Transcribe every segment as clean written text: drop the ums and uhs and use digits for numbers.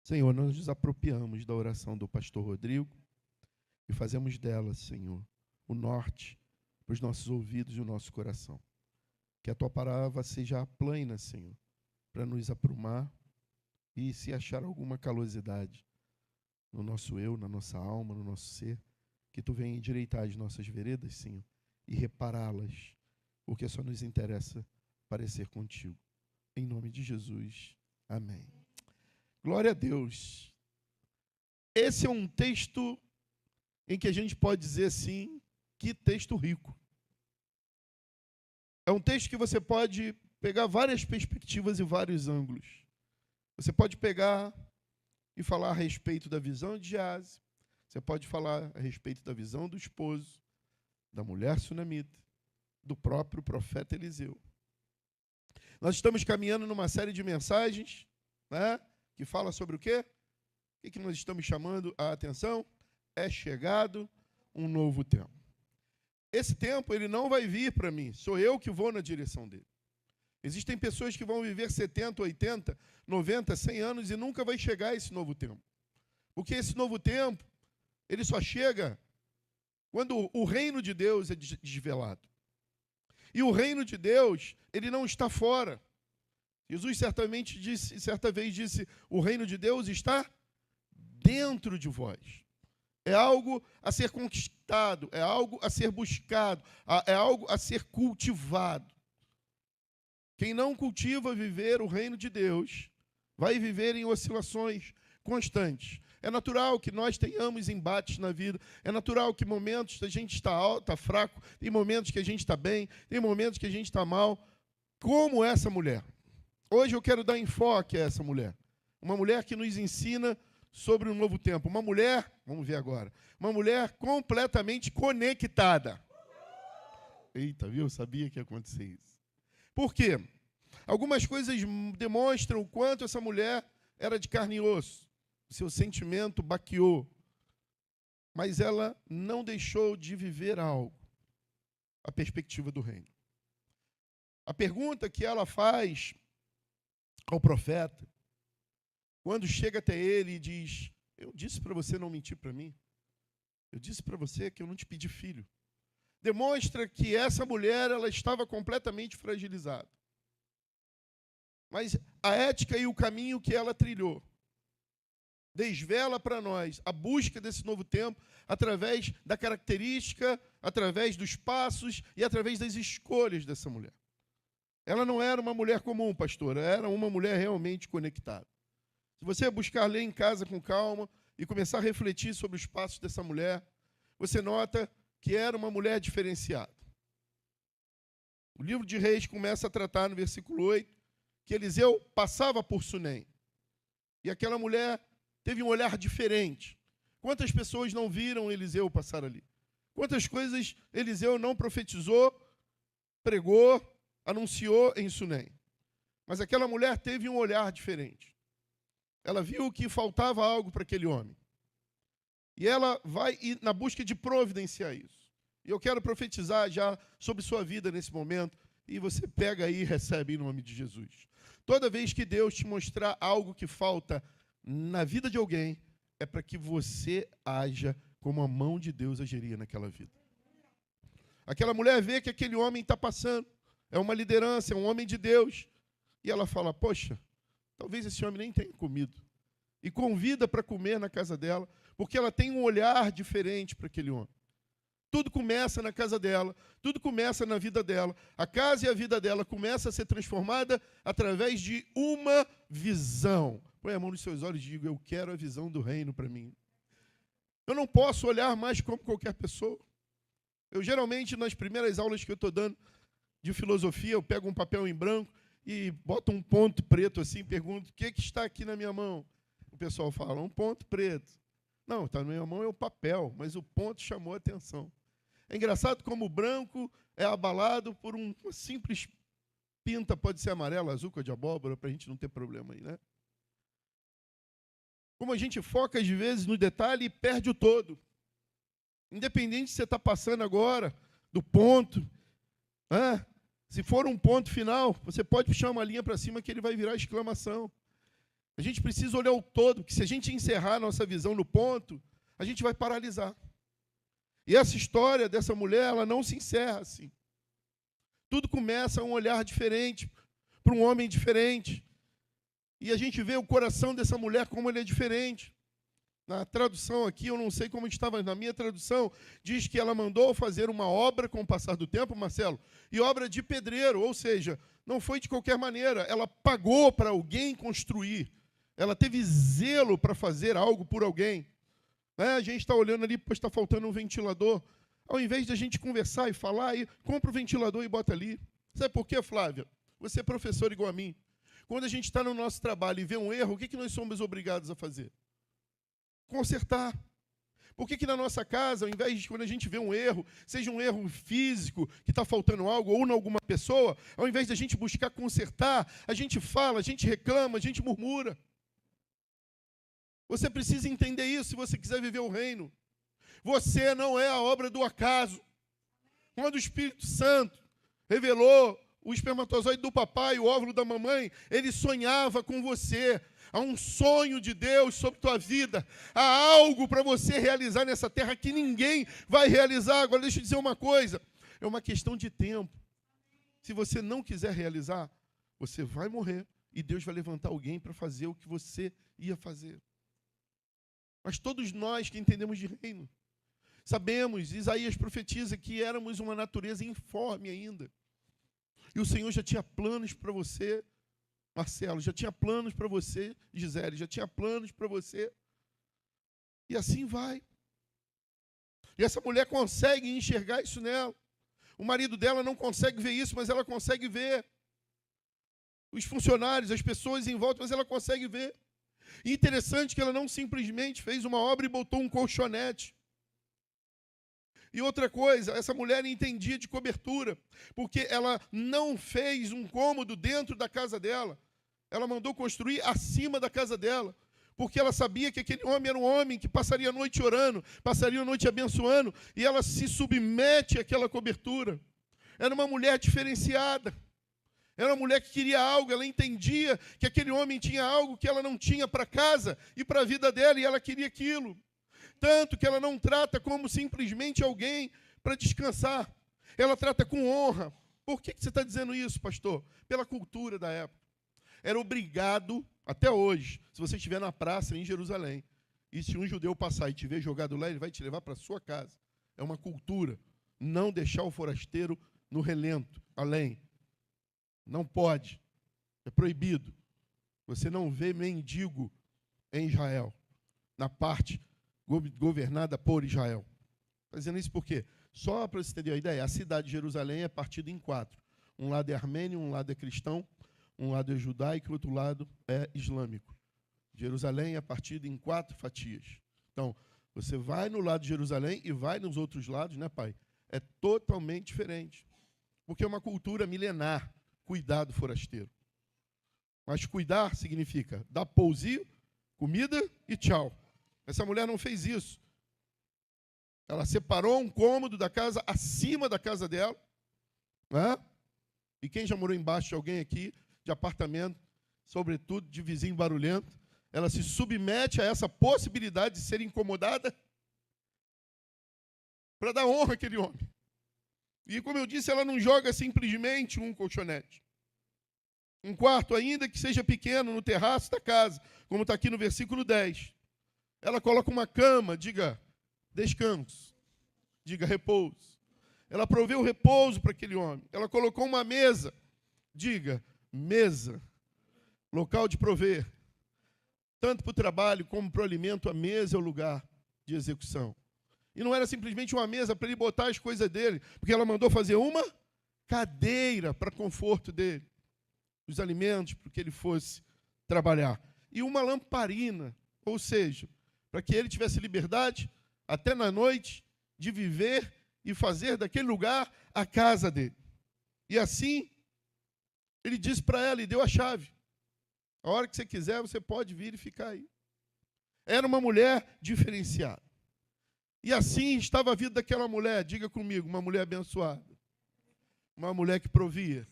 Senhor, nós nos apropriamos da oração do pastor Rodrigo e fazemos dela, Senhor, o norte para os nossos ouvidos e o nosso coração. Que a tua palavra seja plena, Senhor, para nos aprumar e se achar alguma calosidade no nosso eu, na nossa alma, no nosso ser, que tu venha endireitar as nossas veredas, Senhor, e repará-las, porque só nos interessa parecer contigo. Em nome de Jesus, amém. Glória a Deus. Esse é um texto em que a gente pode dizer assim, que texto rico. É um texto que você pode pegar várias perspectivas e vários ângulos. Você pode pegar e falar a respeito da visão de Gease. Você pode falar a respeito da visão do esposo, da mulher sunamita, do próprio profeta Eliseu. Nós estamos caminhando numa série de mensagens, né, que fala sobre o quê? O que nós estamos chamando a atenção? É chegado um novo tempo. Esse tempo, ele não vai vir para mim, sou eu que vou na direção dele. Existem pessoas que vão viver 70, 80, 90, 100 anos e nunca vai chegar esse novo tempo. Porque esse novo tempo, ele só chega quando o reino de Deus é desvelado. E o reino de Deus, ele não está fora. Jesus certa vez disse, o reino de Deus está dentro de vós. É algo a ser conquistado, é algo a ser buscado, é algo a ser cultivado. Quem não cultiva viver o reino de Deus, vai viver em oscilações constantes. É natural que nós tenhamos embates na vida, é natural que momentos a gente está alto, está fraco, tem momentos que a gente está bem, tem momentos que a gente está mal, como essa mulher. Hoje eu quero dar enfoque a essa mulher. Uma mulher que nos ensina sobre um novo tempo. Uma mulher, vamos ver agora, uma mulher completamente conectada. Eita, viu? Eu sabia que ia acontecer isso. Por quê? Algumas coisas demonstram o quanto essa mulher era de carne e osso. O seu sentimento baqueou. Mas ela não deixou de viver algo. A perspectiva do reino. A pergunta que ela faz ao profeta, quando chega até ele e diz, eu disse para você não mentir para mim. Eu disse para você que eu não te pedi filho. Demonstra que essa mulher ela estava completamente fragilizada. Mas a ética e o caminho que ela trilhou desvela para nós a busca desse novo tempo através da característica, através dos passos e através das escolhas dessa mulher. Ela não era uma mulher comum, pastor, era uma mulher realmente conectada. Se você buscar ler em casa com calma e começar a refletir sobre os passos dessa mulher, você nota que era uma mulher diferenciada. O livro de Reis começa a tratar no versículo 8 que Eliseu passava por Sunem. E aquela mulher teve um olhar diferente. Quantas pessoas não viram Eliseu passar ali? Quantas coisas Eliseu não profetizou, pregou, anunciou em Sunem? Mas aquela mulher teve um olhar diferente. Ela viu que faltava algo para aquele homem. E ela vai na busca de providenciar isso. E eu quero profetizar já sobre sua vida nesse momento. E você pega aí e recebe em nome de Jesus. Toda vez que Deus te mostrar algo que falta na vida de alguém, é para que você haja como a mão de Deus agiria naquela vida. Aquela mulher vê que aquele homem está passando. É uma liderança, é um homem de Deus. E ela fala, poxa, talvez esse homem nem tenha comido. E convida para comer na casa dela, porque ela tem um olhar diferente para aquele homem. Tudo começa na casa dela, tudo começa na vida dela. A casa e a vida dela começa a ser transformada através de uma visão. Põe a mão nos seus olhos e diga, eu quero a visão do reino para mim. Eu não posso olhar mais como qualquer pessoa. Eu geralmente, nas primeiras aulas que eu estou dando de filosofia, eu pego um papel em branco e boto um ponto preto assim, pergunto, o que está aqui na minha mão? O pessoal fala, um ponto preto. Não, está na minha mão é o papel, mas o ponto chamou a atenção. É engraçado como o branco é abalado por uma simples pinta, pode ser amarela, azul, cor de abóbora, para a gente não ter problema aí, né? Como a gente foca, às vezes, no detalhe e perde o todo. Independente se você está passando agora do ponto, né? Se for um ponto final, você pode puxar uma linha para cima que ele vai virar exclamação. A gente precisa olhar o todo, porque se a gente encerrar a nossa visão no ponto, a gente vai paralisar. E essa história dessa mulher, ela não se encerra assim. Tudo começa a um olhar diferente, para um homem diferente. E a gente vê o coração dessa mulher como ele é diferente. Na tradução aqui, eu não sei como estava, na minha tradução, diz que ela mandou fazer uma obra com o passar do tempo, Marcelo, e obra de pedreiro, ou seja, não foi de qualquer maneira, ela pagou para alguém construir, ela teve zelo para fazer algo por alguém. A gente está olhando ali, pois está faltando um ventilador, ao invés de a gente conversar e falar, aí, compra o ventilador e bota ali. Sabe por quê, Flávia? Você é professor igual a mim. Quando a gente está no nosso trabalho e vê um erro, o que nós somos obrigados a fazer? Consertar. Por que na nossa casa, ao invés de quando a gente vê um erro, seja um erro físico, que está faltando algo, ou em alguma pessoa, ao invés de a gente buscar consertar, a gente fala, a gente reclama, a gente murmura. Você precisa entender isso se você quiser viver o reino. Você não é a obra do acaso. Quando o Espírito Santo revelou o espermatozoide do papai e o óvulo da mamãe, ele sonhava com você. Há um sonho de Deus sobre tua vida. Há algo para você realizar nessa terra que ninguém vai realizar. Agora, deixa eu dizer uma coisa. É uma questão de tempo. Se você não quiser realizar, você vai morrer e Deus vai levantar alguém para fazer o que você ia fazer. Mas todos nós que entendemos de reino, sabemos, Isaías profetiza que éramos uma natureza informe ainda. E o Senhor já tinha planos para você, Marcelo, já tinha planos para você, Gisele, já tinha planos para você. E assim vai. E essa mulher consegue enxergar isso nela. O marido dela não consegue ver isso, mas ela consegue ver. Os funcionários, as pessoas em volta, mas ela consegue ver. E interessante que ela não simplesmente fez uma obra e botou um colchonete. E outra coisa, essa mulher entendia de cobertura, porque ela não fez um cômodo dentro da casa dela. Ela mandou construir acima da casa dela, porque ela sabia que aquele homem era um homem que passaria a noite orando, passaria a noite abençoando, e ela se submete àquela cobertura. Era uma mulher diferenciada. Era uma mulher que queria algo, ela entendia que aquele homem tinha algo que ela não tinha para casa e para a vida dela, e ela queria aquilo. Tanto que ela não trata como simplesmente alguém para descansar. Ela trata com honra. Por que você está dizendo isso, pastor? Pela cultura da época. Era obrigado, até hoje, se você estiver na praça em Jerusalém, e se um judeu passar e te ver jogado lá, ele vai te levar para a sua casa. É uma cultura. Não deixar o forasteiro no relento, além. Não pode. É proibido. Você não vê mendigo em Israel, na parte governada por Israel. Está dizendo isso por quê? Só para você ter uma ideia, a cidade de Jerusalém é partida em 4. Um lado é armênio, um lado é cristão, um lado é judaico e o outro lado é islâmico. Jerusalém é partida em 4 fatias. Então, você vai no lado de Jerusalém e vai nos outros lados, né, pai? É totalmente diferente. Porque é uma cultura milenar, cuidar do forasteiro. Mas cuidar significa dar pousio, comida e tchau. Essa mulher não fez isso. Ela separou um cômodo da casa acima da casa dela. Né? E quem já morou embaixo de alguém aqui, de apartamento, sobretudo de vizinho barulhento, ela se submete a essa possibilidade de ser incomodada para dar honra àquele homem. E como eu disse, ela não joga simplesmente um colchonete. Um quarto, ainda que seja pequeno, no terraço da casa, como está aqui no versículo 10. Ela coloca uma cama, diga descanso, diga repouso. Ela proveu repouso para aquele homem. Ela colocou uma mesa, diga mesa, local de prover. Tanto para o trabalho como para o alimento, a mesa é o lugar de execução. E não era simplesmente uma mesa para ele botar as coisas dele, porque ela mandou fazer uma cadeira para conforto dele, os alimentos para que ele fosse trabalhar. E uma lamparina, ou seja, para que ele tivesse liberdade, até na noite, de viver e fazer daquele lugar a casa dele. E assim, ele disse para ela e deu a chave. A hora que você quiser, você pode vir e ficar aí. Era uma mulher diferenciada. E assim estava a vida daquela mulher, diga comigo, uma mulher abençoada. Uma mulher que provia.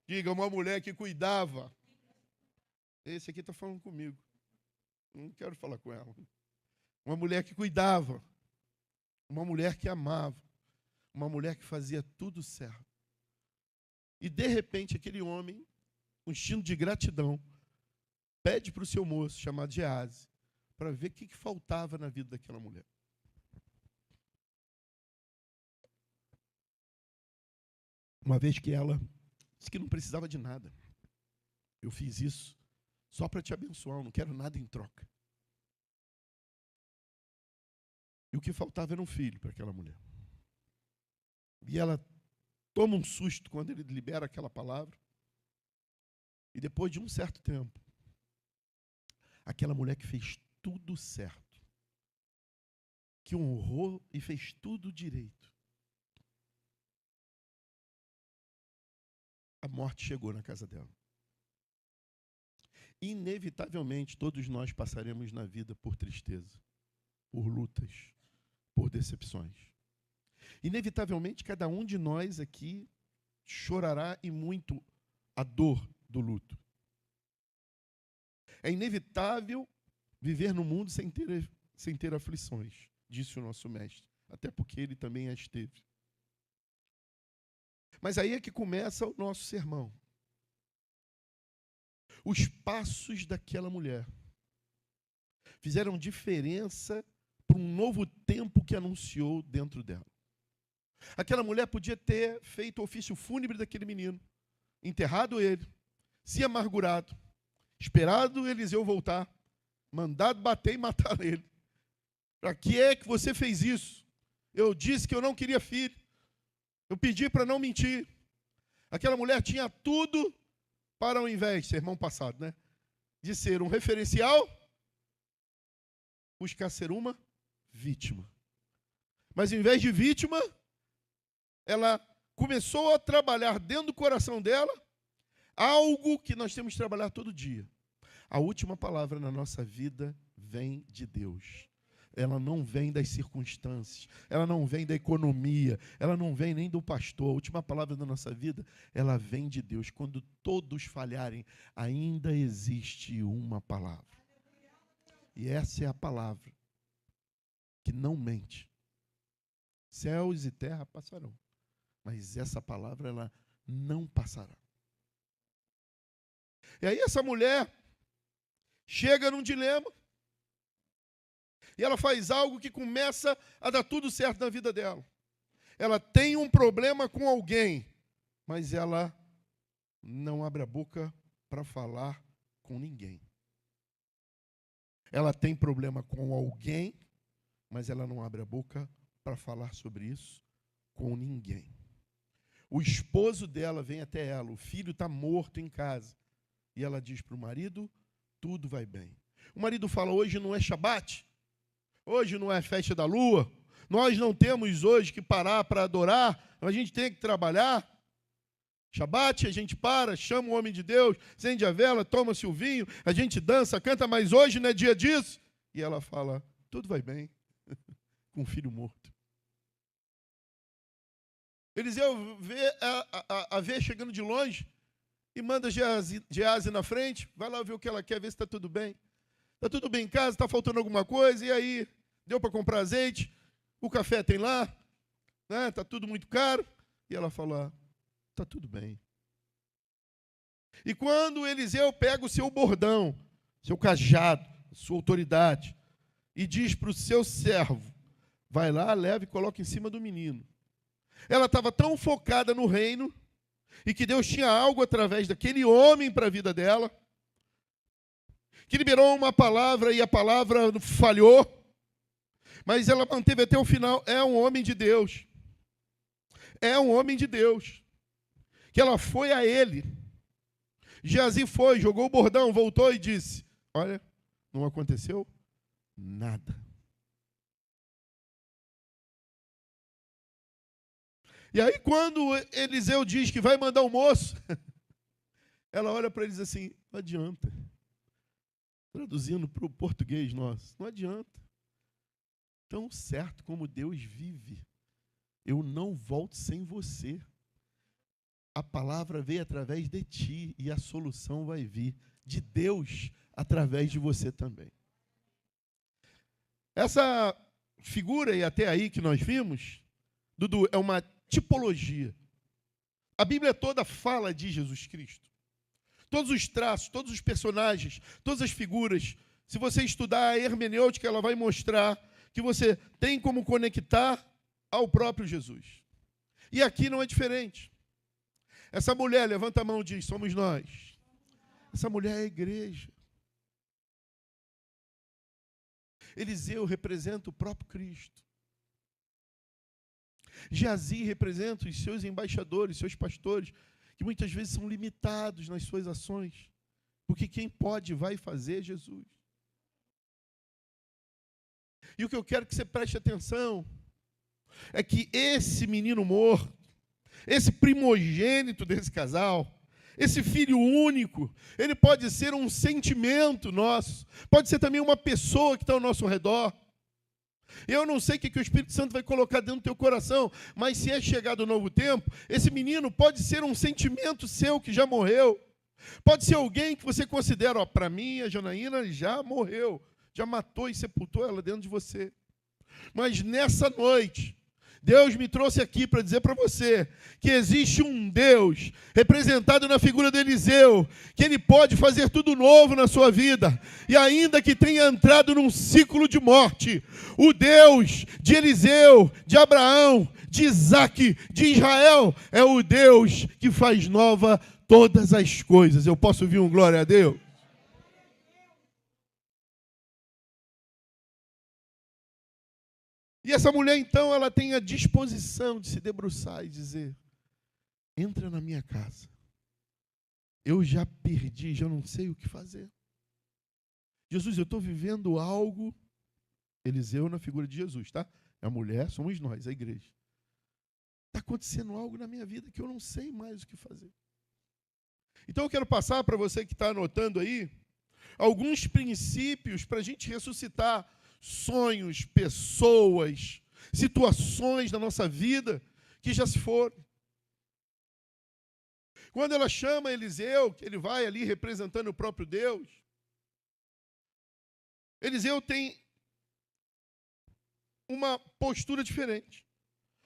Diga, uma mulher que cuidava. Esse aqui está falando comigo. Não quero falar com ela. Uma mulher que cuidava, uma mulher que amava, uma mulher que fazia tudo certo. E, de repente, aquele homem, com instinto de gratidão, pede para o seu moço, chamado Geazi, para ver o que faltava na vida daquela mulher. Uma vez que ela disse que não precisava de nada. Eu fiz isso só para te abençoar, eu não quero nada em troca. E o que faltava era um filho para aquela mulher. E ela toma um susto quando ele libera aquela palavra. E depois de um certo tempo, aquela mulher que fez tudo certo, que honrou e fez tudo direito, a morte chegou na casa dela. Inevitavelmente, todos nós passaremos na vida por tristeza, por lutas, por decepções. Inevitavelmente, cada um de nós aqui chorará e muito a dor do luto. É inevitável viver no mundo sem ter aflições, disse o nosso mestre, até porque ele também as teve. Mas aí é que começa o nosso sermão. Os passos daquela mulher fizeram diferença para um novo tempo que anunciou dentro dela. Aquela mulher podia ter feito o ofício fúnebre daquele menino, enterrado ele, se amargurado, esperado Eliseu voltar, mandado bater e matar ele. Para que é que você fez isso? Eu disse que eu não queria filho. Eu pedi para não mentir. Aquela mulher tinha tudo para, ao invés, sermão passado, né, de ser um referencial, buscar ser uma vítima. Mas, em vez de vítima, ela começou a trabalhar dentro do coração dela algo que nós temos que trabalhar todo dia. A última palavra na nossa vida vem de Deus. Ela não vem das circunstâncias, ela não vem da economia, ela não vem nem do pastor. A última palavra da nossa vida, ela vem de Deus. Quando todos falharem, ainda existe uma palavra. E essa é a palavra que não mente. Céus e terra passarão, mas essa palavra, ela não passará. E aí essa mulher chega num dilema, e ela faz algo que começa a dar tudo certo na vida dela. Ela tem um problema com alguém, mas ela não abre a boca para falar com ninguém. Ela tem problema com alguém, mas ela não abre a boca para falar sobre isso com ninguém. O esposo dela vem até ela, o filho está morto em casa. E ela diz para o marido, tudo vai bem. O marido fala, hoje não é Shabat, hoje não é festa da lua, nós não temos hoje que parar para adorar, a gente tem que trabalhar. Shabat, a gente para, chama o homem de Deus, acende a vela, toma-se o vinho, a gente dança, canta, mas hoje não é dia disso. E ela fala, tudo vai bem, com o filho morto. Eliseu vê chegando de longe e manda Geazi na frente, vai lá ver o que ela quer, ver se está tudo bem. Está tudo bem em casa, está faltando alguma coisa, e aí, deu para comprar azeite, o café tem lá, né? Está tudo muito caro. E ela fala, está tudo bem. E quando Eliseu pega o seu bordão, seu cajado, sua autoridade, e diz para o seu servo, vai lá, leva e coloca em cima do menino. Ela estava tão focada no reino, e que Deus tinha algo através daquele homem para a vida dela, que liberou uma palavra e a palavra falhou, mas ela manteve até o final. É um homem de Deus. É um homem de Deus. Que ela foi a ele. Geazi foi, jogou o bordão, voltou e disse, olha, não aconteceu nada. E aí quando Eliseu diz que vai mandar o moço, ela olha para ele e diz assim, não adianta. Traduzindo para o português nosso, não adianta. Tão certo como Deus vive, eu não volto sem você. A palavra veio através de ti e a solução vai vir de Deus através de você também. Essa figura, e até aí que nós vimos, Dudu, é uma tipologia. A Bíblia toda fala de Jesus Cristo. Todos os traços, todos os personagens, todas as figuras, se você estudar a hermenêutica, ela vai mostrar que você tem como conectar ao próprio Jesus. E aqui não é diferente. Essa mulher, levanta a mão e diz, somos nós. Essa mulher é a igreja. Eliseu representa o próprio Cristo. Geazi representa os seus embaixadores, seus pastores, que muitas vezes são limitados nas suas ações, porque quem pode vai fazer é Jesus. E o que eu quero que você preste atenção é que esse menino morto, esse primogênito desse casal, esse filho único, ele pode ser um sentimento nosso, pode ser também uma pessoa que está ao nosso redor. Eu não sei o que o Espírito Santo vai colocar dentro do teu coração, mas se é chegado o novo tempo, esse menino pode ser um sentimento seu que já morreu. Pode ser alguém que você considera, para mim, a Janaína já morreu, já matou e sepultou ela dentro de você. Mas nessa noite, Deus me trouxe aqui para dizer para você que existe um Deus representado na figura de Eliseu, que ele pode fazer tudo novo na sua vida, e ainda que tenha entrado num ciclo de morte, o Deus de Eliseu, de Abraão, de Isaque, de Israel, é o Deus que faz nova todas as coisas. Eu posso ouvir um glória a Deus? E essa mulher, então, ela tem a disposição de se debruçar e dizer, entra na minha casa. Eu já perdi, já não sei o que fazer. Jesus, eu estou vivendo algo, Eliseu na figura de Jesus, tá? A mulher somos nós, a igreja. Está acontecendo algo na minha vida que eu não sei mais o que fazer. Então eu quero passar para você que está anotando aí, alguns princípios para a gente ressuscitar sonhos, pessoas, situações da nossa vida que já se foram. Quando ela chama Eliseu, que ele vai ali representando o próprio Deus, Eliseu tem uma postura diferente.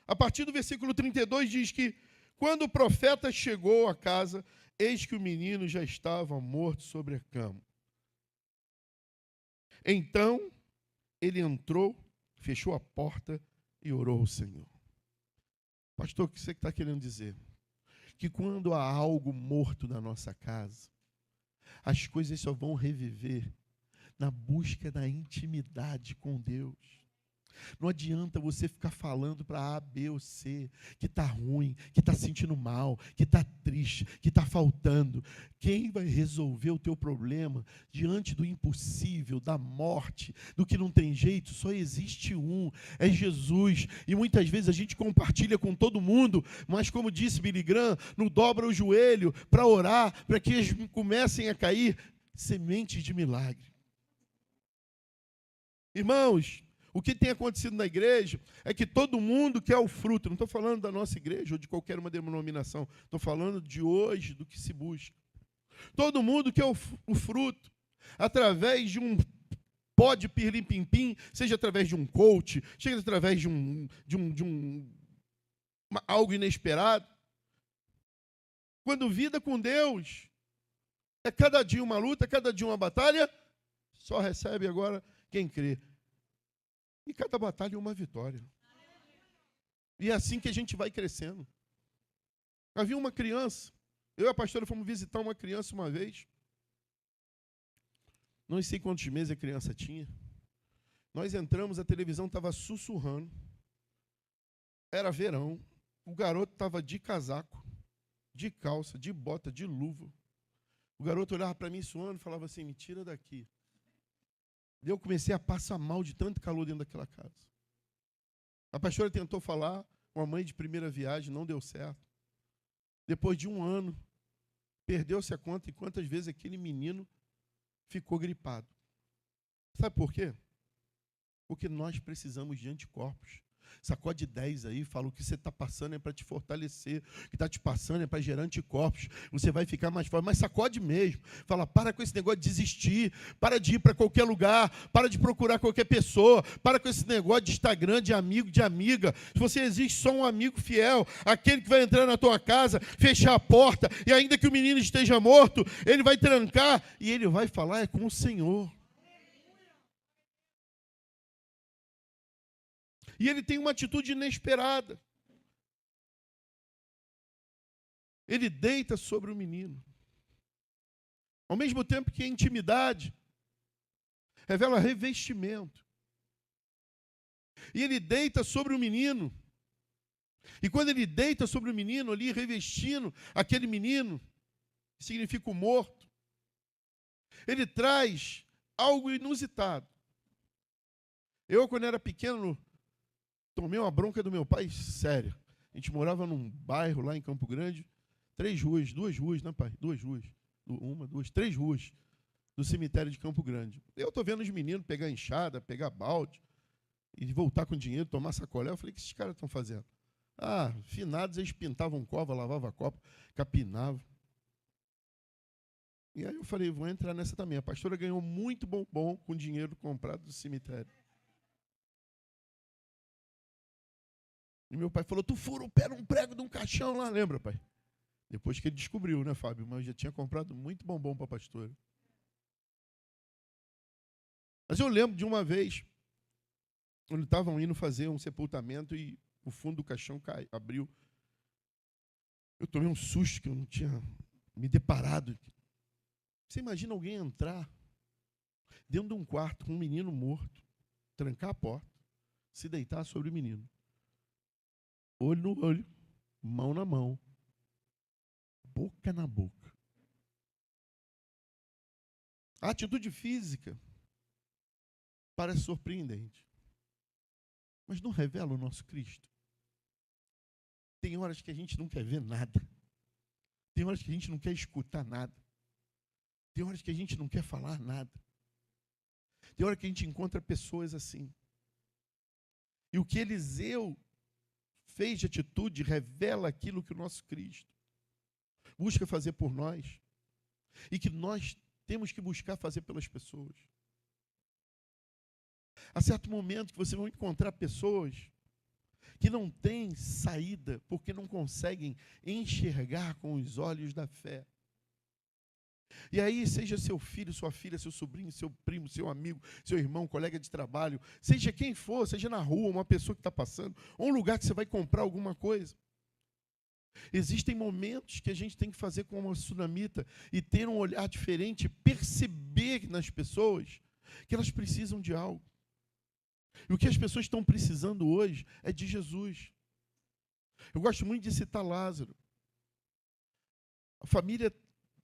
A partir do versículo 32 diz que quando o profeta chegou à casa, eis que o menino já estava morto sobre a cama. Então ele entrou, fechou a porta e orou ao Senhor. Pastor, o que você está querendo dizer? Que quando há algo morto na nossa casa, as coisas só vão reviver na busca da intimidade com Deus. Não adianta você ficar falando para A, B ou C que está ruim, que está sentindo mal, que está triste, que está faltando. Quem vai resolver o teu problema diante do impossível, da morte, do que não tem jeito, só existe um, é Jesus. E muitas vezes a gente compartilha com todo mundo, mas como disse Billy Graham, não dobra o joelho para orar, para que eles comecem a cair sementes de milagre. Irmãos, o que tem acontecido na igreja é que todo mundo quer o fruto. Não estou falando da nossa igreja ou de qualquer uma denominação. Estou falando de hoje, do que se busca. Todo mundo quer o fruto. Através de um pó de pirlim-pim-pim, seja através de um coach, seja através de algo inesperado. Quando vida com Deus é cada dia uma luta, cada dia uma batalha, só recebe agora quem crê. E cada batalha é uma vitória. E é assim que a gente vai crescendo. Havia uma criança, eu e a pastora fomos visitar uma criança uma vez. Não sei quantos meses a criança tinha. Nós entramos, a televisão estava sussurrando. Era verão. O garoto estava de casaco, de calça, de bota, de luva. O garoto olhava para mim suando e falava assim, me tira daqui. Eu comecei a passar mal de tanto calor dentro daquela casa. A pastora tentou falar, uma mãe de primeira viagem, não deu certo. Depois de um ano, perdeu-se a conta de quantas vezes aquele menino ficou gripado. Sabe por quê? Porque nós precisamos de anticorpos. Sacode 10 aí, fala o que você está passando é para te fortalecer, o que está te passando é para gerar anticorpos, você vai ficar mais forte, mas sacode mesmo. Fala, para com esse negócio de desistir, para de ir para qualquer lugar, para de procurar qualquer pessoa, para com esse negócio de Instagram, de amigo, de amiga. Se você existe só um amigo fiel, aquele que vai entrar na tua casa, fechar a porta, e ainda que o menino esteja morto, ele vai trancar e ele vai falar é com o Senhor. E ele tem uma atitude inesperada. Ele deita sobre o menino. Ao mesmo tempo que a intimidade revela revestimento. E ele deita sobre o menino. E quando ele deita sobre o menino ali, revestindo aquele menino, que significa o morto, ele traz algo inusitado. Eu, quando era pequeno, tomei uma bronca do meu pai séria. A gente morava num bairro lá em Campo Grande, 2 ruas, né, pai? 2 ruas. 3 ruas do cemitério de Campo Grande. Eu estou vendo os meninos pegar enxada, pegar balde e voltar com dinheiro, tomar sacolé. Eu falei, o que esses caras estão fazendo? Finados, eles pintavam cova, lavavam copa, capinavam. E aí eu falei, vou entrar nessa também. A pastora ganhou muito bombom com dinheiro comprado do cemitério. E meu pai falou, tu fura o pé num prego de um caixão lá, lembra, pai? Depois que ele descobriu, né, Fábio? Mas eu já tinha comprado muito bombom para a pastora. Mas eu lembro de uma vez, quando estavam indo fazer um sepultamento e o fundo do caixão abriu. Eu tomei um susto que eu não tinha me deparado. Você imagina alguém entrar dentro de um quarto com um menino morto, trancar a porta, se deitar sobre o menino. Olho no olho, mão na mão, boca na boca. A atitude física parece surpreendente, mas não revela o nosso Cristo. Tem horas que a gente não quer ver nada. Tem horas que a gente não quer escutar nada. Tem horas que a gente não quer falar nada. Tem hora que a gente encontra pessoas assim. E o que Eliseu fez de atitude revela aquilo que o nosso Cristo busca fazer por nós e que nós temos que buscar fazer pelas pessoas. Há certo momento que você vai encontrar pessoas que não têm saída porque não conseguem enxergar com os olhos da fé. E aí, seja seu filho, sua filha, seu sobrinho, seu primo, seu amigo, seu irmão, colega de trabalho, seja quem for, seja na rua, uma pessoa que está passando, ou um lugar que você vai comprar alguma coisa. Existem momentos que a gente tem que fazer como a sunamita e ter um olhar diferente, perceber nas pessoas que elas precisam de algo. E o que as pessoas estão precisando hoje é de Jesus. Eu gosto muito de citar Lázaro. A família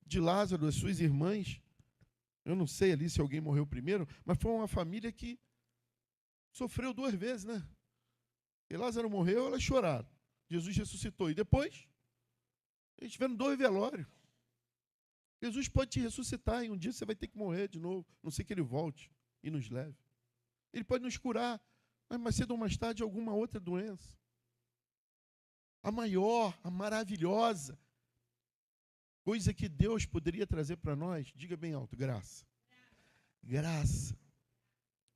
de Lázaro, as suas irmãs, eu não sei ali se alguém morreu primeiro, mas foi uma família que sofreu 2 vezes, né? E Lázaro morreu, elas choraram. Jesus ressuscitou. E depois, eles tiveram 2 velórios. Jesus pode te ressuscitar e um dia você vai ter que morrer de novo. Não sei que ele volte e nos leve. Ele pode nos curar, mas mais cedo ou mais tarde alguma outra doença. A maior, a maravilhosa coisa que Deus poderia trazer para nós, diga bem alto, graça. Graça.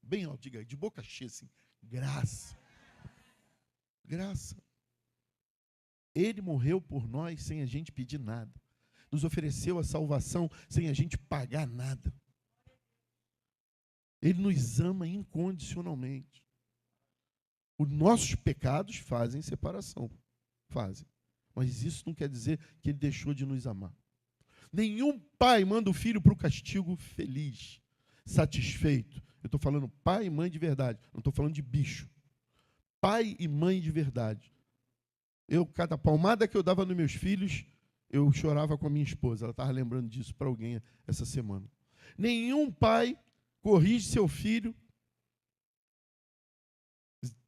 Bem alto, diga de boca cheia assim, graça. Graça. Ele morreu por nós sem a gente pedir nada. Nos ofereceu a salvação sem a gente pagar nada. Ele nos ama incondicionalmente. Os nossos pecados fazem separação. Fazem. Mas isso não quer dizer que ele deixou de nos amar. Nenhum pai manda o filho para o castigo feliz, satisfeito. Eu estou falando pai e mãe de verdade. Não estou falando de bicho. Pai e mãe de verdade. Cada palmada que eu dava nos meus filhos, eu chorava com a minha esposa. Ela estava lembrando disso para alguém essa semana. Nenhum pai corrige seu filho,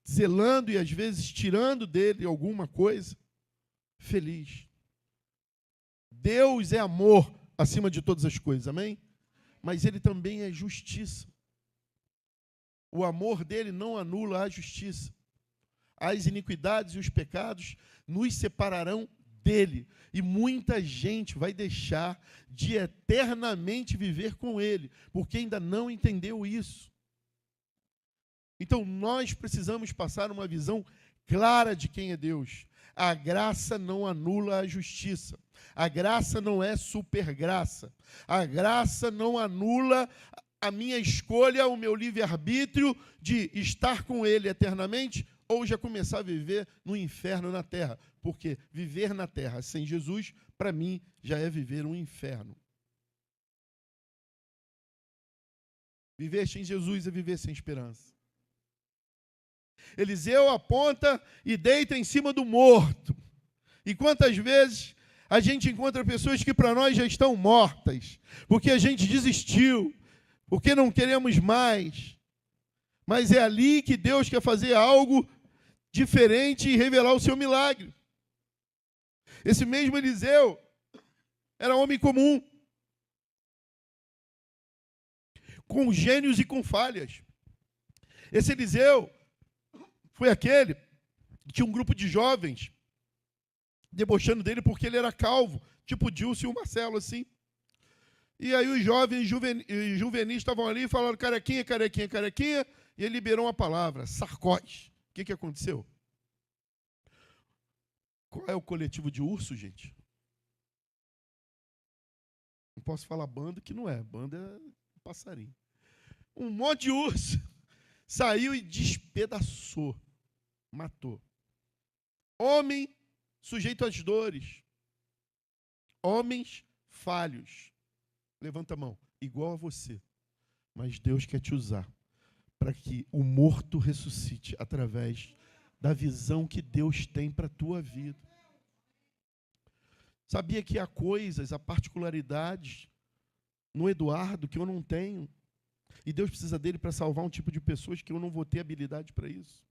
zelando e às vezes tirando dele alguma coisa, feliz. Deus é amor acima de todas as coisas, amém? Mas ele também é justiça. O amor dele não anula a justiça. as iniquidades e os pecados nos separarão dele. E muita gente vai deixar de eternamente viver com ele, porque ainda não entendeu isso. Então, nós precisamos passar uma visão clara de quem é Deus. A graça não anula a justiça. A graça não é supergraça. A graça não anula a minha escolha, o meu livre-arbítrio de estar com ele eternamente ou já começar a viver no inferno na terra. Porque viver na terra sem Jesus, para mim, já é viver um inferno. Viver sem Jesus é viver sem esperança. Eliseu aponta e deita em cima do morto. E quantas vezes a gente encontra pessoas que para nós já estão mortas, porque a gente desistiu, porque não queremos mais. Mas é ali que Deus quer fazer algo diferente e revelar o seu milagre. Esse mesmo Eliseu era homem comum, com gênios e com falhas. Esse Eliseu foi aquele que tinha um grupo de jovens debochando dele porque ele era calvo, tipo o Dilson e o Marcelo, assim. E aí os jovens juvenis estavam ali e falaram carequinha, carequinha, carequinha, e ele liberou uma palavra, sarcós. O que aconteceu? Qual é o coletivo de urso, gente? Não posso falar banda, que não é. Banda é passarinho. Um monte de urso saiu e despedaçou, matou. Homem sujeito às dores. Homens falhos. Levanta a mão. Igual a você. Mas Deus quer te usar para que o morto ressuscite através da visão que Deus tem para a tua vida. Sabia que há coisas, há particularidades no Eduardo que eu não tenho. E Deus precisa dele para salvar um tipo de pessoas que eu não vou ter habilidade para isso.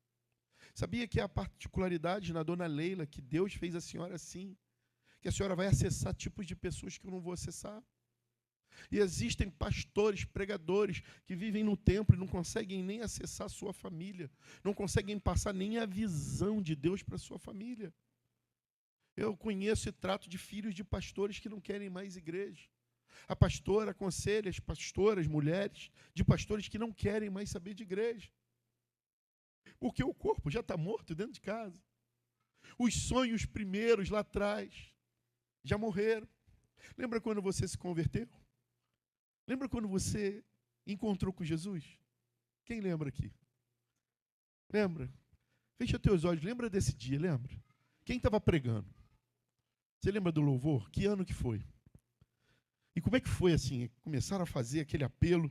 Sabia que há particularidades na dona Leila, que Deus fez a senhora assim, que a senhora vai acessar tipos de pessoas que eu não vou acessar. E existem pastores, pregadores, que vivem no templo e não conseguem nem acessar a sua família, não conseguem passar nem a visão de Deus para a sua família. Eu conheço e trato de filhos de pastores que não querem mais igreja. A pastora aconselha as pastoras, mulheres, de pastores que não querem mais saber de igreja. Porque o corpo já está morto dentro de casa. Os sonhos primeiros lá atrás já morreram. Lembra quando você se converteu? Lembra quando você encontrou com Jesus? Quem lembra aqui? Lembra? Fecha teus olhos, lembra desse dia, lembra? Quem estava pregando? Você lembra do louvor? Que ano que foi? E como é que foi assim? Começaram a fazer aquele apelo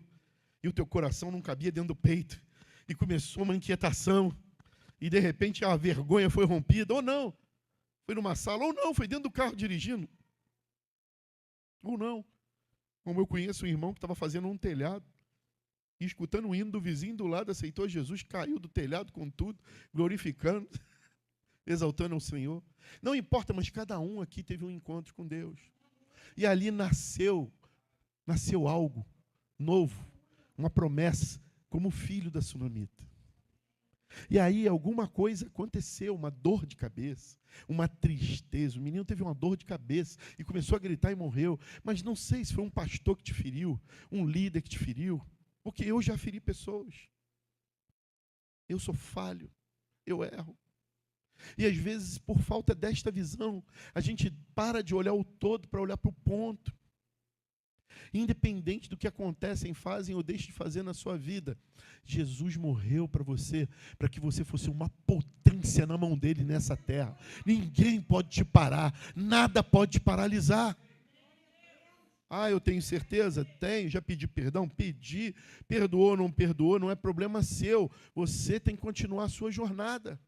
e o teu coração não cabia dentro do peito. E começou uma inquietação. E de repente a vergonha foi rompida. Ou não, foi numa sala. Ou não, foi dentro do carro dirigindo. Ou não. Como eu conheço um irmão que estava fazendo um telhado. E escutando o hino do vizinho do lado, aceitou Jesus, caiu do telhado com tudo, glorificando, exaltando ao Senhor. Não importa, mas cada um aqui teve um encontro com Deus. E ali nasceu algo novo, uma promessa, como filho da sunamita. E aí alguma coisa aconteceu, uma dor de cabeça, uma tristeza. O menino teve uma dor de cabeça e começou a gritar e morreu. Mas não sei se foi um pastor que te feriu, um líder que te feriu, porque eu já feri pessoas. Eu sou falho, eu erro. E às vezes, por falta desta visão, a gente para de olhar o todo para olhar para o ponto. Independente do que acontecem, fazem ou deixem de fazer na sua vida, Jesus morreu para você, para que você fosse uma potência na mão dele nessa terra. Ninguém pode te parar, nada pode te paralisar. Ah, eu tenho certeza? Tenho, já pedi perdão? Pedi, perdoou ou não perdoou, não é problema seu. Você tem que continuar a sua jornada.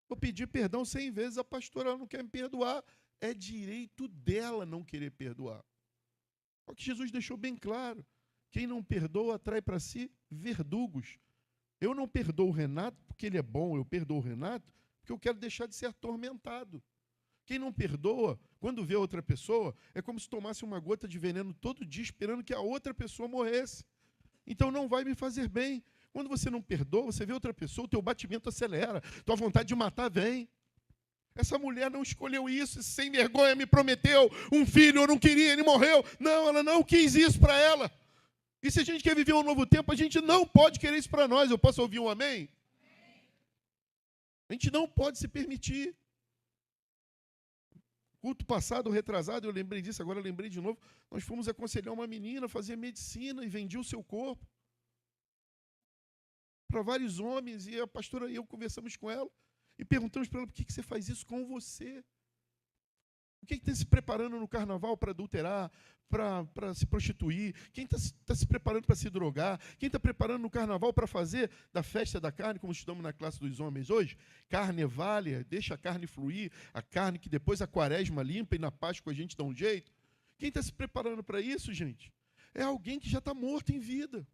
Vou pedir perdão 100 vezes, a pastora não quer me perdoar. É direito dela não querer perdoar. É o que Jesus deixou bem claro. Quem não perdoa atrai para si verdugos. Eu não perdoo o Renato porque ele é bom, eu perdoo o Renato porque eu quero deixar de ser atormentado. Quem não perdoa, quando vê outra pessoa, é como se tomasse uma gota de veneno todo dia esperando que a outra pessoa morresse. Então não vai me fazer bem. Quando você não perdoa, você vê outra pessoa, o teu batimento acelera, tua vontade de matar vem. Essa mulher não escolheu isso, sem vergonha me prometeu um filho, eu não queria, ele morreu. Não, ela não quis isso para ela. E se a gente quer viver um novo tempo, a gente não pode querer isso para nós. Eu posso ouvir um amém? A gente não pode se permitir. Culto passado, retrasado, eu lembrei disso, agora eu lembrei de novo. Nós fomos aconselhar uma menina, fazia medicina e vendia o seu corpo para vários homens. E a pastora e eu conversamos com ela e perguntamos para ela: por que você faz isso com você? O que está se preparando no carnaval para adulterar, para se prostituir? Quem está se preparando para se drogar? Quem está preparando no carnaval para fazer da festa da carne, como estudamos na classe dos homens hoje? Carne vale, deixa a carne fluir, a carne que depois a quaresma limpa e na Páscoa a gente dá um jeito. Quem está se preparando para isso, gente? É alguém que já está morto em vida.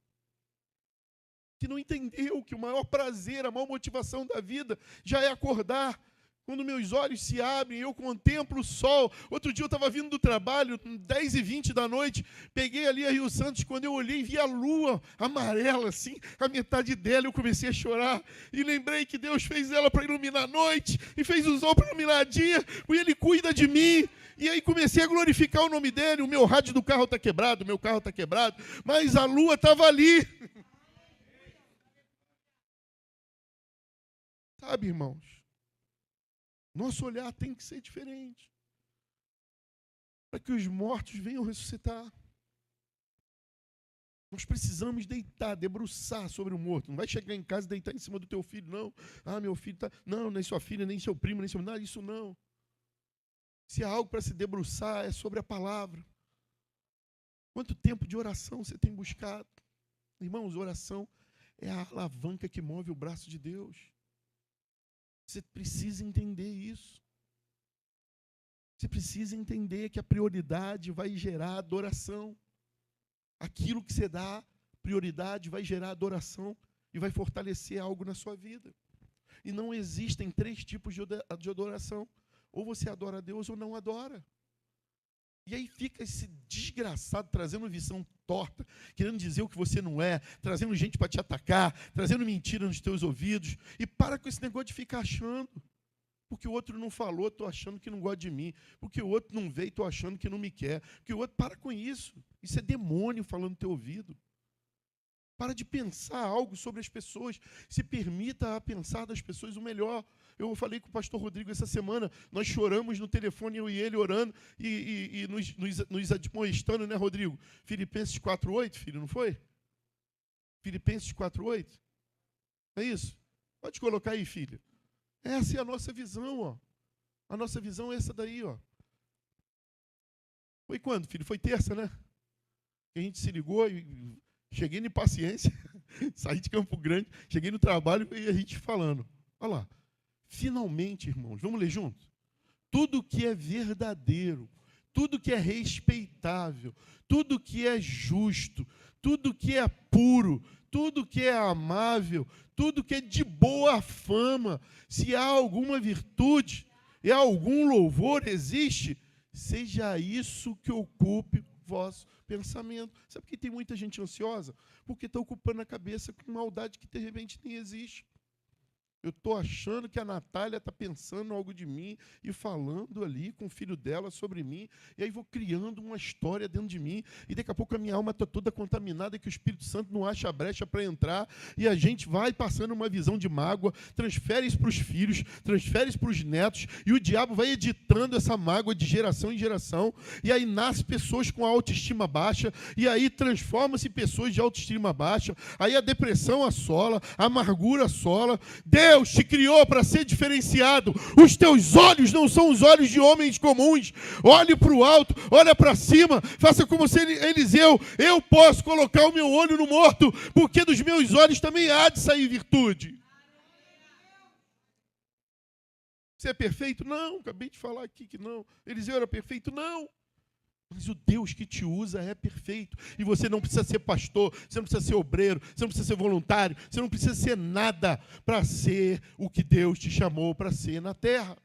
Que não entendeu que o maior prazer, a maior motivação da vida já é acordar. Quando meus olhos se abrem, eu contemplo o sol. Outro dia eu estava vindo do trabalho, 10h20 da noite, peguei ali a Rio Santos, quando eu olhei, vi a lua amarela, assim, a metade dela, eu comecei a chorar. E lembrei que Deus fez ela para iluminar a noite, e fez o sol para iluminar a dia, e Ele cuida de mim. E aí comecei a glorificar o nome dEle. O meu rádio do carro está quebrado, o meu carro está quebrado, mas a lua estava ali. Sabe, irmãos? Nosso olhar tem que ser diferente. Para que os mortos venham ressuscitar. Nós precisamos deitar, debruçar sobre o morto. Não vai chegar em casa e deitar em cima do teu filho, não. Ah, meu filho está... Não, nem sua filha, nem seu primo, nem seu... Nada, isso não. Se há algo para se debruçar, é sobre a palavra. Quanto tempo de oração você tem buscado? Irmãos, oração é a alavanca que move o braço de Deus. Você precisa entender isso. Você precisa entender que a prioridade vai gerar adoração. Aquilo que você dá prioridade vai gerar adoração e vai fortalecer algo na sua vida. E não existem 3 tipos de adoração. Ou você adora a Deus ou não adora. E aí fica esse desgraçado trazendo visão torta, querendo dizer o que você não é, trazendo gente para te atacar, trazendo mentira nos teus ouvidos. E para com esse negócio de ficar achando. Porque o outro não falou, estou achando que não gosta de mim. Porque o outro não veio, estou achando que não me quer. Porque o outro, para com isso. Isso é demônio falando no teu ouvido. Para de pensar algo sobre as pessoas. Se permita a pensar das pessoas o melhor. Eu falei com o pastor Rodrigo essa semana, nós choramos no telefone, eu e ele orando, e nos admoestando, né, Rodrigo? Filipenses 4:8, filho, não foi? Filipenses 4:8? É isso? Pode colocar aí, filha. Essa é a nossa visão, ó. A nossa visão é essa daí, ó. Foi quando, filho? Foi terça, né? Que a gente se ligou e cheguei na impaciência, saí de Campo Grande, cheguei no trabalho e a gente falando. Olha lá. Finalmente, irmãos, vamos ler junto? Tudo que é verdadeiro, tudo que é respeitável, tudo que é justo, tudo que é puro, tudo que é amável, tudo que é de boa fama, se há alguma virtude e algum louvor existe, seja isso que ocupe vosso pensamento. Sabe por que tem muita gente ansiosa? Porque está ocupando a cabeça com maldade que de repente nem existe. Eu estou achando que a Natália está pensando algo de mim e falando ali com o filho dela sobre mim. E aí vou criando uma história dentro de mim. E daqui a pouco a minha alma está toda contaminada e que o Espírito Santo não acha a brecha para entrar. E a gente vai passando uma visão de mágoa, transfere isso para os filhos, transfere isso para os netos. E o diabo vai editando essa mágoa de geração em geração. E aí nasce pessoas com autoestima baixa. E aí transforma-se pessoas de autoestima baixa. Aí a depressão assola, a amargura assola. Deus te criou para ser diferenciado. Os teus olhos não são os olhos de homens comuns. Olhe para o alto, olha para cima, faça como se Eliseu, eu posso colocar o meu olho no morto, porque dos meus olhos também há de sair virtude. Você é perfeito? Não, acabei de falar aqui que não. Eliseu era perfeito? Não. Mas o Deus que te usa é perfeito. E você não precisa ser pastor, você não precisa ser obreiro, você não precisa ser voluntário, você não precisa ser nada para ser o que Deus te chamou para ser na terra.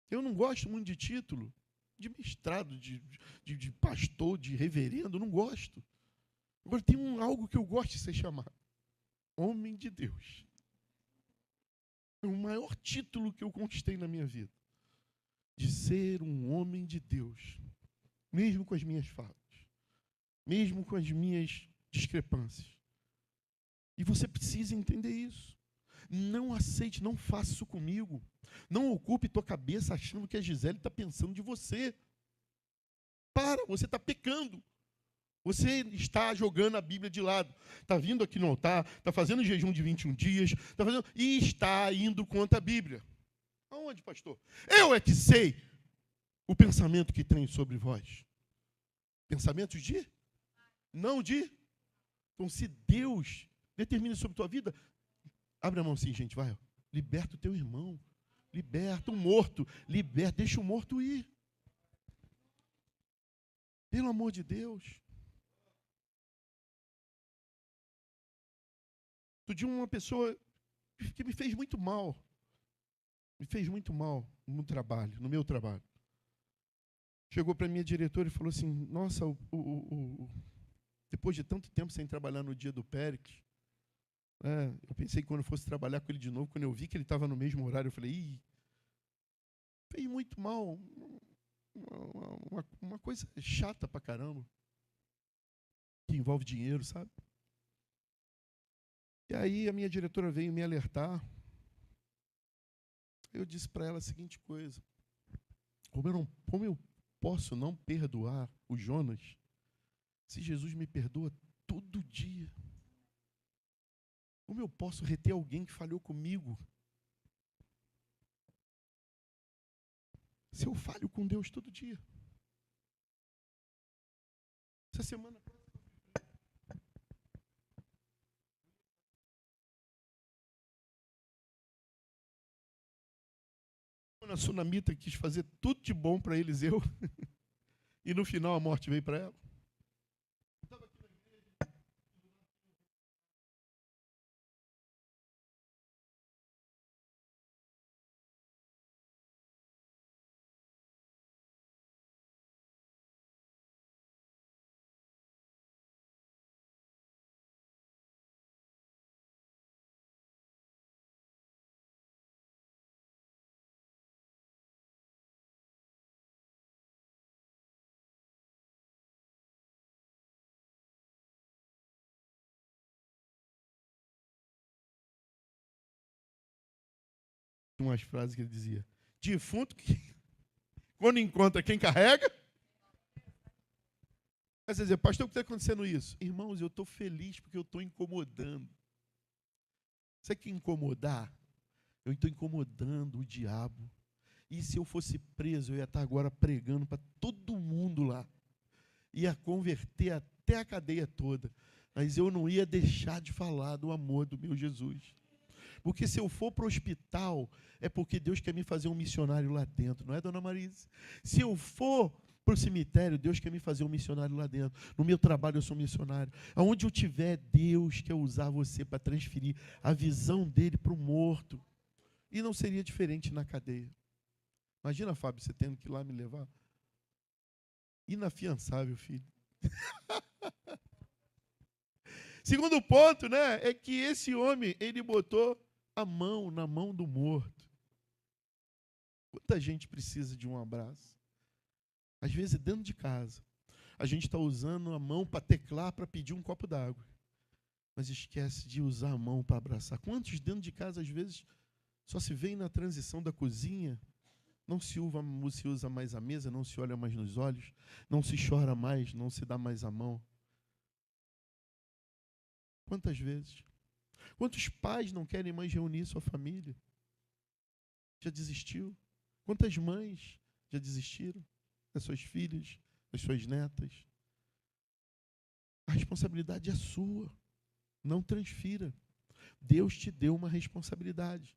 Eu não gosto muito de título, de mestrado, de pastor, de reverendo, não gosto. Eu Agora tem algo que eu gosto de ser chamado. Homem de Deus. É o maior título que eu conquistei na minha vida. De ser um homem de Deus. Mesmo com as minhas falhas. Mesmo com as minhas discrepâncias. E você precisa entender isso. Não aceite, não faça isso comigo. Não ocupe tua cabeça achando que a Gisele está pensando de você. Para, você está pecando. Você está jogando a Bíblia de lado. Está vindo aqui no altar, está fazendo jejum de 21 dias, e está indo contra a Bíblia. Aonde, pastor? Eu é que sei o pensamento que tenho sobre vós. Pensamentos de? Não de? Então, se Deus determina sobre a tua vida, abre a mão assim, gente, vai. Liberta o teu irmão. Liberta o morto. Liberta, deixa o morto ir. Pelo amor de Deus. Outro dia uma pessoa que me fez muito mal. Me fez muito mal no trabalho, no meu trabalho. Chegou para a minha diretora e falou assim, nossa, depois de tanto tempo sem trabalhar no dia do Péricles, eu pensei que quando eu fosse trabalhar com ele de novo, quando eu vi que ele estava no mesmo horário, eu falei, fez muito mal. Uma coisa chata pra caramba. Que envolve dinheiro, sabe? E aí a minha diretora veio me alertar. Eu disse para ela a seguinte coisa. Como eu posso não perdoar o Jonas se Jesus me perdoa todo dia? Como eu posso reter alguém que falhou comigo? Se eu falho com Deus todo dia. Essa semana a sunamita quis fazer tudo de bom para Eliseu e no final a morte veio para ela. Umas frases que ele dizia. Defunto que quando encontra quem carrega. Mas você dizer, pastor, o que está acontecendo isso? Irmãos, eu estou feliz porque eu estou incomodando. Você quer incomodar? Eu estou incomodando o diabo. E se eu fosse preso, eu ia estar agora pregando para todo mundo lá. Ia converter até a cadeia toda. Mas eu não ia deixar de falar do amor do meu Jesus. Porque se eu for para o hospital, é porque Deus quer me fazer um missionário lá dentro, não é, dona Marisa? Se eu for para o cemitério, Deus quer me fazer um missionário lá dentro. No meu trabalho eu sou missionário. Aonde eu tiver, Deus quer usar você para transferir a visão dele para o morto. E não seria diferente na cadeia. Imagina, Fábio, você tendo que ir lá me levar. Inafiançável, filho. Segundo ponto, né, é que esse homem, ele botou a mão na mão do morto. Quanta gente precisa de um abraço? Às vezes, dentro de casa, a gente está usando a mão para teclar, para pedir um copo d'água. Mas esquece de usar a mão para abraçar. Quantos dentro de casa, às vezes, só se vê na transição da cozinha, não se usa mais a mesa, não se olha mais nos olhos, não se chora mais, não se dá mais a mão. Quantas vezes? Quantos pais não querem mais reunir sua família? Já desistiu? Quantas mães já desistiram das suas filhas, das suas netas? A responsabilidade é sua. Não transfira. Deus te deu uma responsabilidade.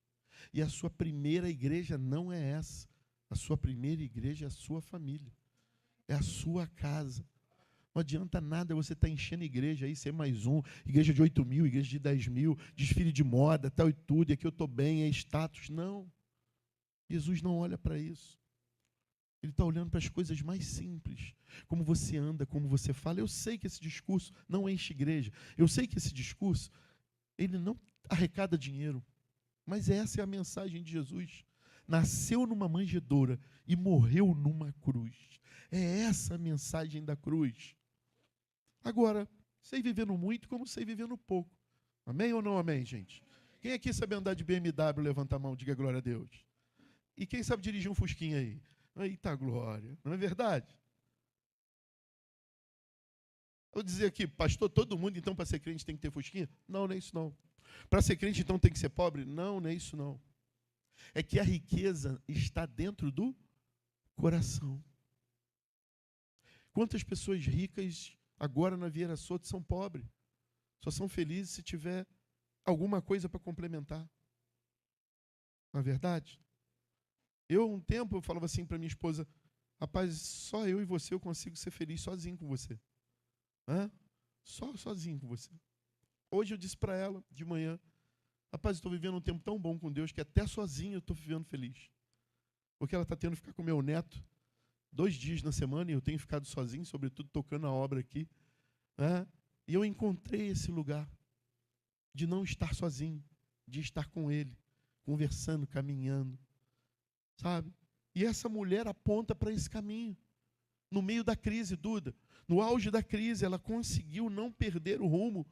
E a sua primeira igreja não é essa. A sua primeira igreja é a sua família. É a sua casa. Não adianta nada você estar enchendo igreja aí, ser mais um, igreja de 8 mil, igreja de 10 mil, desfile de moda, tal e tudo, e aqui eu estou bem, é status. Não. Jesus não olha para isso. Ele está olhando para as coisas mais simples, como você anda, como você fala. Eu sei que esse discurso não enche igreja. Eu sei que esse discurso, ele não arrecada dinheiro. Mas essa é a mensagem de Jesus. Nasceu numa manjedoura e morreu numa cruz. É essa a mensagem da cruz. Agora, sei vivendo muito como sei vivendo pouco. Amém ou não amém, gente? Quem aqui sabe andar de BMW, levanta a mão, diga glória a Deus. E quem sabe dirigir um fusquinha aí? Eita glória, não é verdade? Eu vou dizer aqui, pastor, todo mundo então para ser crente tem que ter fusquinha? Não, não é isso não. Para ser crente então tem que ser pobre? Não, não é isso não. É que a riqueza está dentro do coração. Quantas pessoas ricas agora na Vieira Soto são pobres? Só são felizes se tiver alguma coisa para complementar. Não é verdade? Um tempo, eu falava assim para minha esposa, rapaz, só eu e você eu consigo ser feliz sozinho com você. Sozinho com você. Hoje eu disse para ela, de manhã, rapaz, eu estou vivendo um tempo tão bom com Deus que até sozinho eu estou vivendo feliz. Porque ela está tendo que ficar com meu neto 2 dias na semana e eu tenho ficado sozinho, sobretudo tocando a obra aqui. E eu encontrei esse lugar de não estar sozinho, de estar com ele, conversando, caminhando. Sabe? E essa mulher aponta para esse caminho. No meio da crise, Duda, no auge da crise, ela conseguiu não perder o rumo,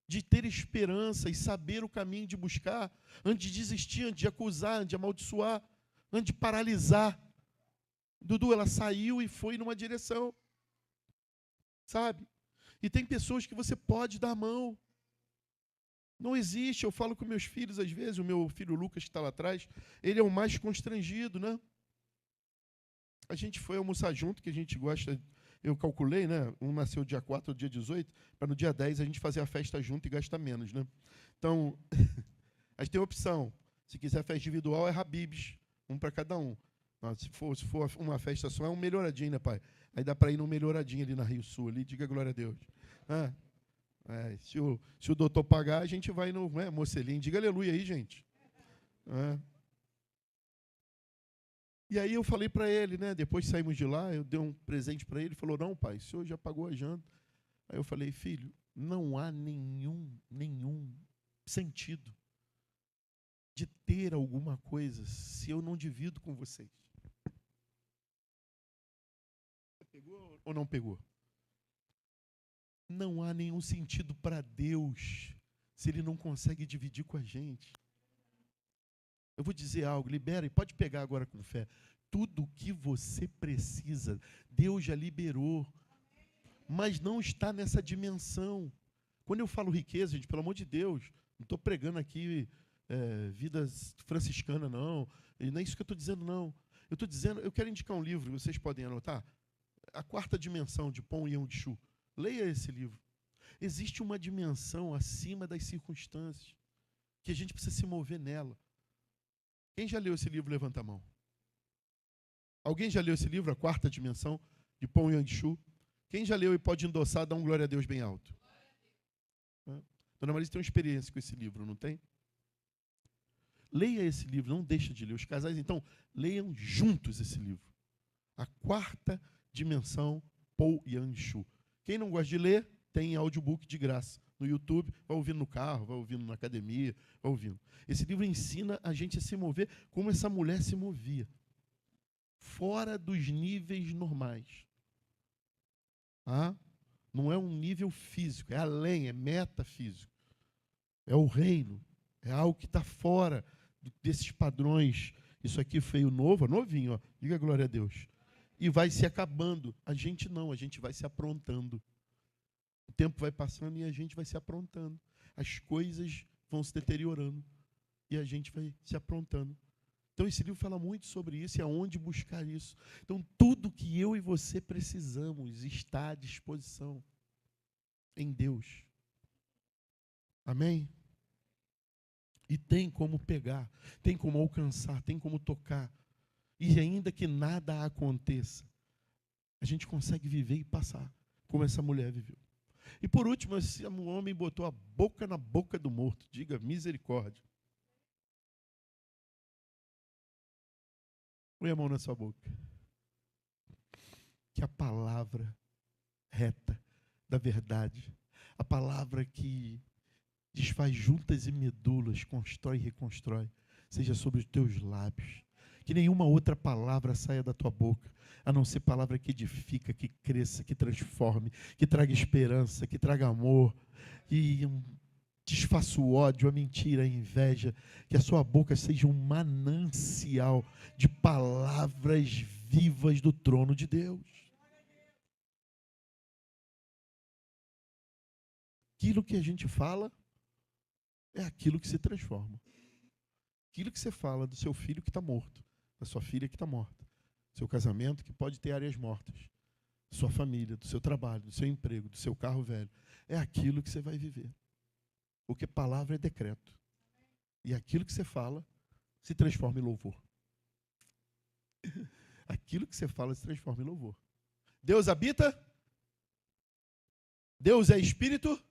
de ter esperança e saber o caminho de buscar, antes de desistir, antes de acusar, antes de amaldiçoar, antes de paralisar. Dudu, ela saiu e foi numa direção. Sabe? E tem pessoas que você pode dar a mão. Não existe, eu falo com meus filhos às vezes, o meu filho Lucas que está lá atrás, ele é o mais constrangido, né? A gente foi almoçar junto, que a gente gosta, eu calculei, né? Um nasceu dia 4, outro dia 18, para no dia 10 a gente fazer a festa junto e gastar menos, né? Então, a gente tem opção. Se quiser festa individual, é Habib's, um para cada um. Se for uma festa só, é um melhoradinho, né, pai? Aí dá para ir num melhoradinho ali na Rio Sul, ali, diga glória a Deus. Se o doutor pagar, a gente vai no Mocelinho. Diga aleluia aí, gente. E aí eu falei para ele, né? Depois saímos de lá, eu dei um presente para ele. Ele falou, não, pai, o senhor já pagou a janta. Aí eu falei, filho, não há nenhum sentido de ter alguma coisa se eu não divido com vocês. Pegou ou não pegou? Não há nenhum sentido para Deus se Ele não consegue dividir com a gente. Eu vou dizer algo, libera e pode pegar agora com fé. Tudo o que você precisa, Deus já liberou, mas não está nessa dimensão. Quando eu falo riqueza, gente, pelo amor de Deus, não estou pregando aqui vida franciscana, não. E não é isso que eu estou dizendo, não. Eu estou dizendo, eu quero indicar um livro, vocês podem anotar. A Quarta Dimensão, de Pon Yang Shu. Leia esse livro. Existe uma dimensão acima das circunstâncias, que a gente precisa se mover nela. Quem já leu esse livro, levanta a mão. Alguém já leu esse livro, A Quarta Dimensão, de Pon Yang Shu? Quem já leu e pode endossar, dá um glória a Deus bem alto. Dona Marisa tem uma experiência com esse livro, não tem? Leia esse livro, não deixa de ler. Os casais, então, leiam juntos esse livro. A Quarta Dimensão, Pon Yang Shu. Quem não gosta de ler, tem audiobook de graça no YouTube, vai ouvindo no carro, vai ouvindo na academia, vai ouvindo. Esse livro ensina a gente a se mover como essa mulher se movia, fora dos níveis normais. Não é um nível físico, é além, é metafísico. É o reino, é algo que está fora desses padrões. Isso aqui feio novo, novinho, ó. Diga glória a Deus. E vai se acabando. A gente não, a gente vai se aprontando. O tempo vai passando e a gente vai se aprontando. As coisas vão se deteriorando e a gente vai se aprontando. Então esse livro fala muito sobre isso e aonde buscar isso. Então tudo que eu e você precisamos está à disposição em Deus. Amém? E tem como pegar, tem como alcançar, tem como tocar. E ainda que nada aconteça, a gente consegue viver e passar, como essa mulher viveu. E por último, esse homem botou a boca na boca do morto. Diga misericórdia. Põe a mão na sua boca. que a palavra reta da verdade, a palavra que desfaz juntas e medulas, constrói e reconstrói, seja sobre os teus lábios. Que nenhuma outra palavra saia da tua boca, a não ser palavra que edifica, que cresça, que transforme, que traga esperança, que traga amor, que desfaça o ódio, a mentira, a inveja. Que a sua boca seja um manancial de palavras vivas do trono de Deus. Aquilo que a gente fala é aquilo que se transforma. Aquilo que você fala do seu filho que está morto, da sua filha que está morta, do seu casamento que pode ter áreas mortas, da sua família, do seu trabalho, do seu emprego, do seu carro velho, é aquilo que você vai viver. Porque palavra é decreto. E aquilo que você fala se transforma em louvor. Aquilo que você fala se transforma em louvor. Deus habita, Deus é espírito,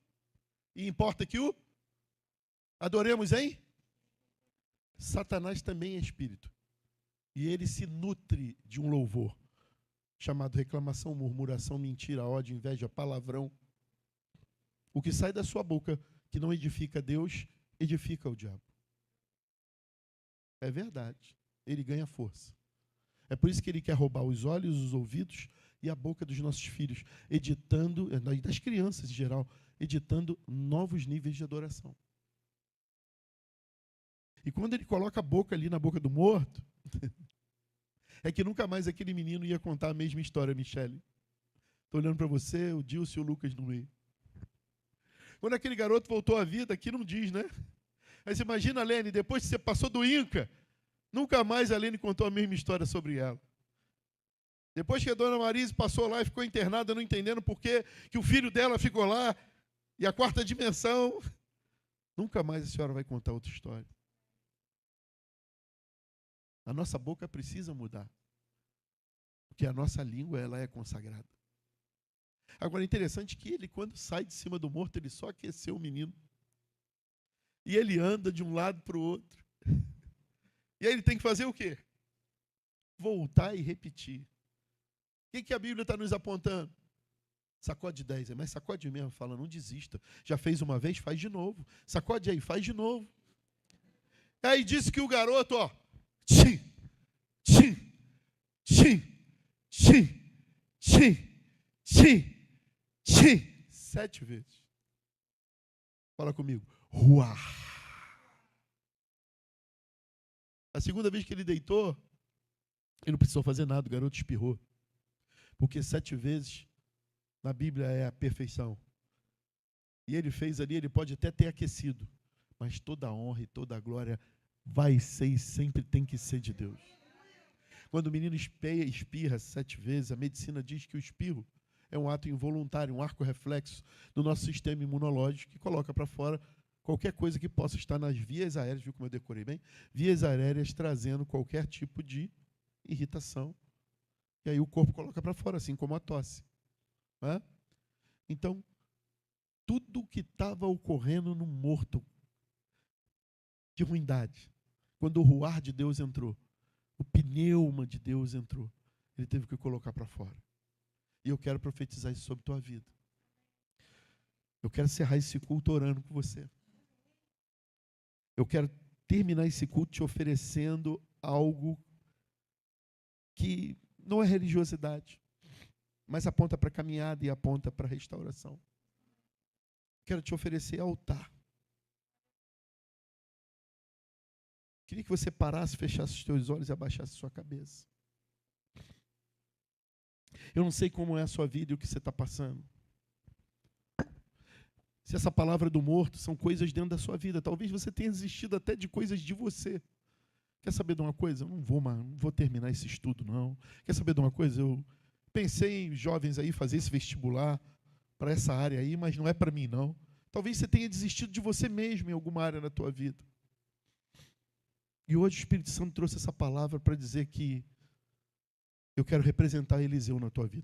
e importa que o adoremos em? Satanás também é espírito. E ele se nutre de um louvor, chamado reclamação, murmuração, mentira, ódio, inveja, palavrão. O que sai da sua boca, que não edifica Deus, edifica o diabo. É verdade. Ele ganha força. É por isso que ele quer roubar os olhos, os ouvidos e a boca dos nossos filhos, editando, das crianças em geral, editando novos níveis de adoração. E quando ele coloca a boca ali na boca do morto, é que nunca mais aquele menino ia contar a mesma história, Michele. Estou olhando para você, o Dilson e o Lucas no meio. Quando aquele garoto voltou à vida, aqui não diz, né? Aí você imagina a Lene, depois que você passou do Inca, nunca mais a Lene contou a mesma história sobre ela. Depois que a dona Marise passou lá e ficou internada, não entendendo por que o filho dela ficou lá, e a quarta dimensão, nunca mais a senhora vai contar outra história. A nossa boca precisa mudar, porque a nossa língua ela é consagrada. Agora é interessante que ele, quando sai de cima do morto, ele só aqueceu o menino. E ele anda de um lado para o outro. E aí ele tem que fazer o quê? Voltar e repetir. O que a Bíblia está nos apontando? Sacode 10, mas sacode mesmo, fala, não desista. Já fez uma vez, faz de novo. Sacode aí, faz de novo. Aí disse que o garoto, ó, tchim, tchim, tchim, tchim, tchim, tchim, tchim, 7 vezes. Fala comigo. Ruá. A segunda vez que ele deitou, ele não precisou fazer nada, o garoto espirrou. Porque 7 vezes na Bíblia é a perfeição. E ele fez ali, ele pode até ter aquecido, mas toda a honra e toda a glória vai ser e sempre tem que ser de Deus. Quando o menino espirra 7 vezes, a medicina diz que o espirro é um ato involuntário, um arco reflexo do nosso sistema imunológico que coloca para fora qualquer coisa que possa estar nas vias aéreas, viu como eu decorei bem? Vias aéreas trazendo qualquer tipo de irritação. E aí o corpo coloca para fora, assim como a tosse. Não é? Então, tudo que estava ocorrendo no morto de ruindade, quando o ruar de Deus entrou, o pneuma de Deus entrou, ele teve que colocar para fora. E eu quero profetizar isso sobre a tua vida. Eu quero encerrar esse culto orando com você. Eu quero terminar esse culto te oferecendo algo que não é religiosidade, mas aponta para a caminhada e aponta para a restauração. Quero te oferecer altar. Queria que você parasse, fechasse os teus olhos e abaixasse a sua cabeça. Eu não sei como é a sua vida e o que você está passando. Se essa palavra do morto são coisas dentro da sua vida, talvez você tenha desistido até de coisas de você. Quer saber de uma coisa? Eu não vou terminar esse estudo, não. Quer saber de uma coisa? Eu pensei em jovens aí fazer esse vestibular para essa área aí, mas não é para mim, não. Talvez você tenha desistido de você mesmo em alguma área da tua vida. E hoje o Espírito Santo trouxe essa palavra para dizer que eu quero representar Eliseu na tua vida.